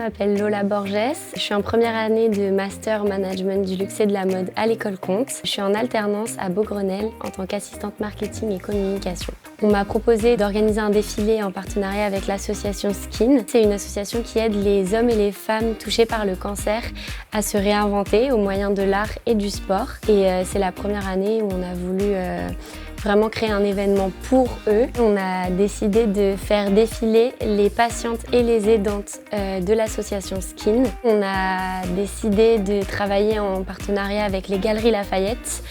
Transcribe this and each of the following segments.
m'appelle Lola Borges. Je suis en première année de Master Management du luxe et de la mode à l'école Comte. Je suis en alternance à Beaugrenelle en tant qu'assistante marketing et communication. On m'a proposé d'organiser un défilé en partenariat avec l'association Skin. C'est une association qui aide les hommes et les femmes touchés par le cancer à se réinventer au moyen de l'art et du sport. Et c'est la première année où on a voulu vraiment créer un événement pour eux. On a décidé de faire défiler les patientes et les aidantes de l'association Skin. On a décidé de travailler en partenariat avec les Galeries Lafayette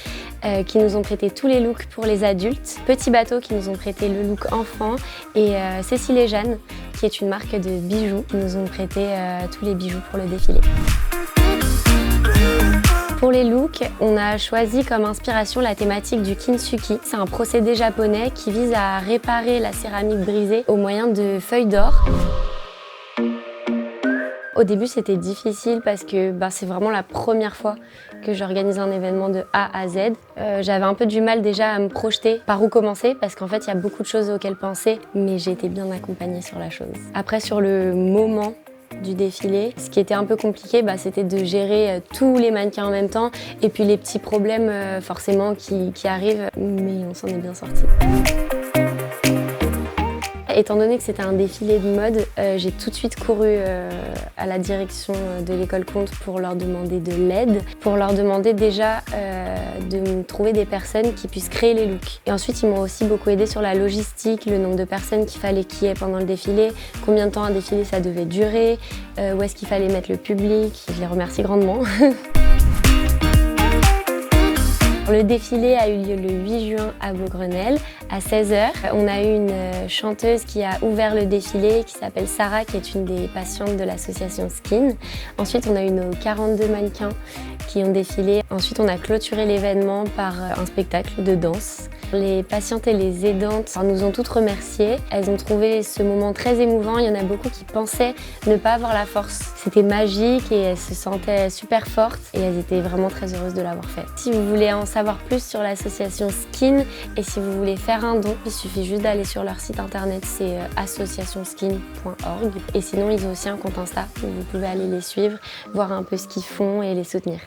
qui nous ont prêté tous les looks pour les adultes, Petit Bateau qui nous ont prêté le look enfant et Cécile et Jeanne qui est une marque de bijoux qui nous ont prêté tous les bijoux pour le défilé. Pour les looks, on a choisi comme inspiration la thématique du kintsugi. C'est un procédé japonais qui vise à réparer la céramique brisée au moyen de feuilles d'or. Au début, c'était difficile parce que c'est vraiment la première fois que j'organise un événement de A à Z. J'avais un peu du mal déjà à me projeter par où commencer parce qu'en fait, il y a beaucoup de choses auxquelles penser, mais j'ai été bien accompagnée sur la chose. Après, sur le moment du défilé, ce qui était un peu compliqué, c'était de gérer tous les mannequins en même temps et puis les petits problèmes forcément qui arrivent, mais on s'en est bien sortis. Étant donné que c'était un défilé de mode, j'ai tout de suite couru à la direction de l'école Comte pour leur demander de l'aide, pour leur demander déjà de me trouver des personnes qui puissent créer les looks. Et ensuite, ils m'ont aussi beaucoup aidé sur la logistique, le nombre de personnes qu'il fallait qu'il y ait pendant le défilé, combien de temps un défilé ça devait durer, où est-ce qu'il fallait mettre le public. Je les remercie grandement. Le défilé a eu lieu le 8 juin à Beaugrenelle à 16h. On a eu une chanteuse qui a ouvert le défilé qui s'appelle Sarah, qui est une des patientes de l'association Skin. Ensuite, on a eu nos 42 mannequins qui ont défilé. Ensuite, on a clôturé l'événement par un spectacle de danse. Les patientes et les aidantes nous ont toutes remerciées. Elles ont trouvé ce moment très émouvant. Il y en a beaucoup qui pensaient ne pas avoir la force. C'était magique et elles se sentaient super fortes et elles étaient vraiment très heureuses de l'avoir fait. Si vous voulez en savoir plus sur l'association Skin et si vous voulez faire un don, il suffit juste d'aller sur leur site internet, c'est associationskin.org. Et sinon, ils ont aussi un compte Insta où vous pouvez aller les suivre, voir un peu ce qu'ils font et les soutenir.